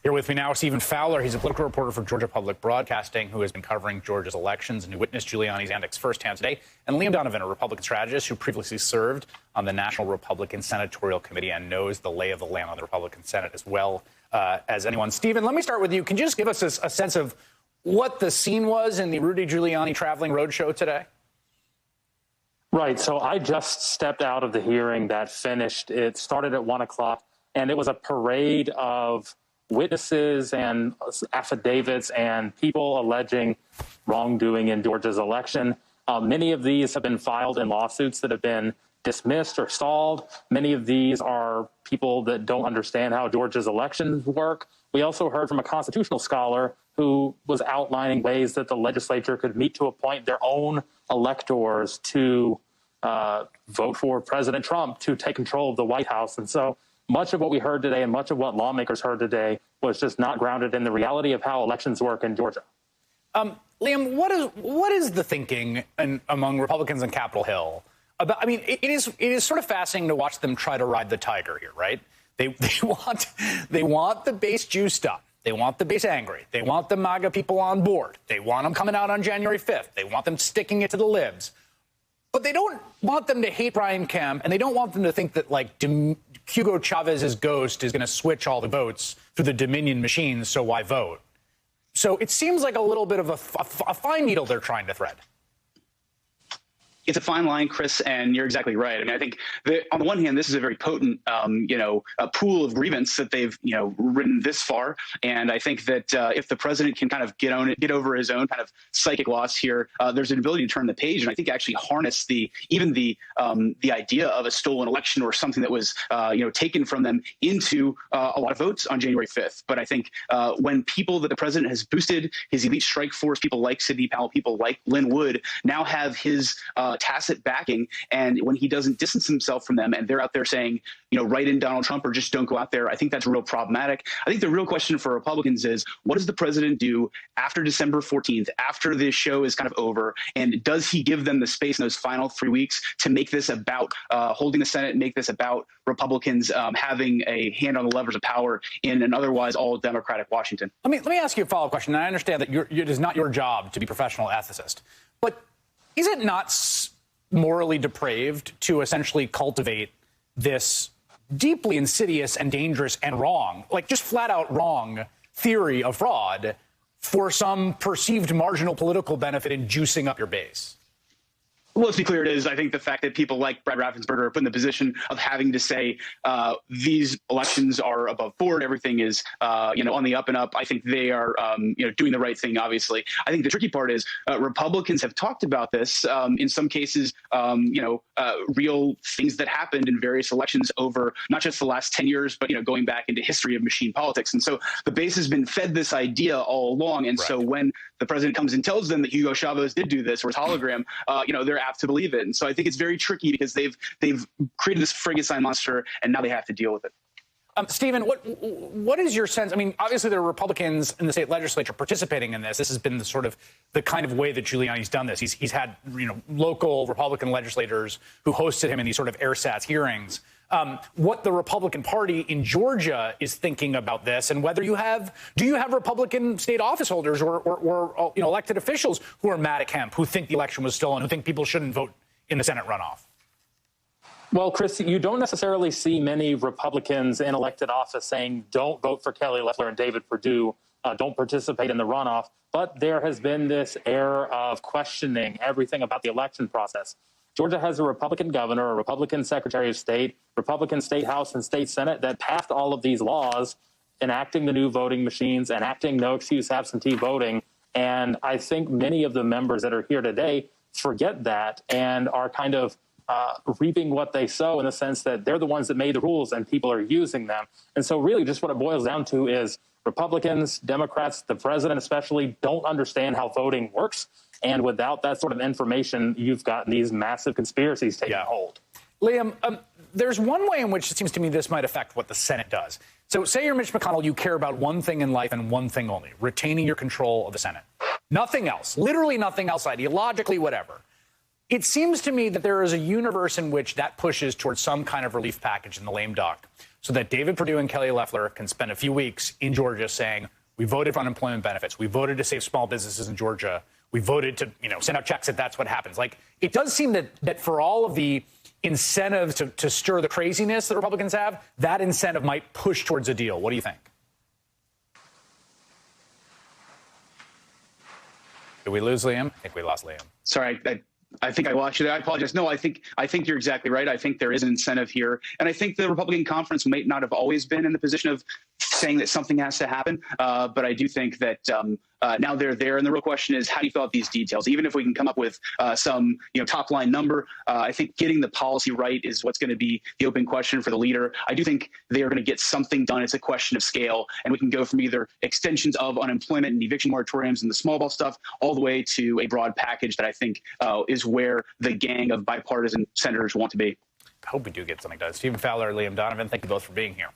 Here with me now, Stephen Fowler. He's a political reporter for Georgia Public Broadcasting who has been covering Georgia's elections and who witnessed Giuliani's antics firsthand today. And Liam Donovan, a Republican strategist who previously served on the National Republican Senatorial Committee and knows the lay of the land on the Republican Senate as well as anyone. Stephen, let me start with you. Can you just give us a sense of what the scene was in the Rudy Giuliani traveling roadshow today? Right. So I just stepped out of the hearing that finished. It started at 1 o'clock, and it was a parade of witnesses and affidavits and people alleging wrongdoing in Georgia's election. Many of these have been filed in lawsuits that have been dismissed or stalled. Many of these are people that don't understand how Georgia's elections work. We also heard from a constitutional scholar who was outlining ways that the legislature could meet to appoint their own electors to vote for President Trump to take control of the White House. And so much of what we heard today and much of what lawmakers heard today was just not grounded in the reality of how elections work in Georgia. Liam, what is the thinking among Republicans on Capitol Hill about? I mean, it is sort of fascinating to watch them try to ride the tiger here, right? They want the base juiced up. They want the base angry. They want the MAGA people on board. They want them coming out on January 5th. They want them sticking it to the libs. But they don't want them to hate Brian Kemp, and they don't want them to think that, like, Hugo Chavez's ghost is going to switch all the votes through the Dominion machines, so why vote? So it seems like a little bit of a fine needle they're trying to thread. It's a fine line, Chris, and you're exactly right. I mean, I think on the one hand, this is a very potent, a pool of grievance that they've, written this far. And I think that if the president can kind of get over his own kind of psychic loss here, there's an ability to turn the page. And I think actually harness the idea of a stolen election or something that was, taken from them into a lot of votes on January 5th. But I think when people that the president has boosted, his elite strike force, people like Sidney Powell, people like Lynn Wood, now have his tacit backing, and when he doesn't distance himself from them and they're out there saying, write in Donald Trump or just don't go out there, I think that's real problematic. I think the real question for Republicans is, what does the president do after December 14th, after this show is kind of over, and does he give them the space in those final 3 weeks to make this about holding the Senate, make this about Republicans having a hand on the levers of power in an otherwise all Democratic Washington? Let me ask you a follow-up question. And I understand that it is not your job to be a professional ethicist, but is it not morally depraved to essentially cultivate this deeply insidious and dangerous and wrong, like just flat out wrong theory of fraud for some perceived marginal political benefit in juicing up your base? Well, let's be clear, it is. I think the fact that people like Brad Raffensperger are put in the position of having to say these elections are above board, everything is, on the up and up. I think they are, doing the right thing, obviously. I think the tricky part is Republicans have talked about this, in some cases, real things that happened in various elections over not just the last 10 years, but, going back into history of machine politics. And so the base has been fed this idea all along. And so when the president comes and tells them that Hugo Chavez did do this or his hologram, they're apt to believe it. And so I think it's very tricky because they've created this Frankenstein monster and now they have to deal with it. Stephen, what is your sense? I mean, obviously there are Republicans in the state legislature participating in this. This has been the kind of way that Giuliani's done this. He's had, local Republican legislators who hosted him in these sort of ersatz hearings. What the Republican Party in Georgia is thinking about this, and whether do you have Republican state office holders or elected officials who are mad at Kemp, who think the election was stolen, who think people shouldn't vote in the Senate runoff? Well, Chris, you don't necessarily see many Republicans in elected office saying don't vote for Kelly Loeffler and David Perdue, don't participate in the runoff. But there has been this air of questioning everything about the election process. Georgia has a Republican governor, a Republican Secretary of State, Republican State House and State Senate that passed all of these laws, enacting the new voting machines, enacting no excuse absentee voting. And I think many of the members that are here today forget that and are kind of reaping what they sow in the sense that they're the ones that made the rules and people are using them. And so really just what it boils down to is Republicans, Democrats, the president especially, don't understand how voting works. And without that sort of information, you've got these massive conspiracies taking hold. Liam, there's one way in which it seems to me this might affect what the Senate does. So say you're Mitch McConnell, you care about one thing in life and one thing only, retaining your control of the Senate. Nothing else, literally nothing else, ideologically, whatever. It seems to me that there is a universe in which that pushes towards some kind of relief package in the lame duck so that David Perdue and Kelly Loeffler can spend a few weeks in Georgia saying, we voted for unemployment benefits. We voted to save small businesses in Georgia. We voted to, send out checks if that's what happens. Like, it does seem that for all of the incentives to stir the craziness that Republicans have, that incentive might push towards a deal. What do you think? Did we lose Liam? I think we lost Liam. Sorry, I think I lost you there. I apologize. No, I think you're exactly right. I think there is an incentive here. And I think the Republican conference may not have always been in the position of saying that something has to happen. But I do think that now they're there. And the real question is, how do you fill out these details? Even if we can come up with some top line number, I think getting the policy right is what's going to be the open question for the leader. I do think they are going to get something done. It's a question of scale. And we can go from either extensions of unemployment and eviction moratoriums and the small ball stuff all the way to a broad package that I think is where the gang of bipartisan senators want to be. I hope we do get something done. Stephen Fowler, Liam Donovan, thank you both for being here.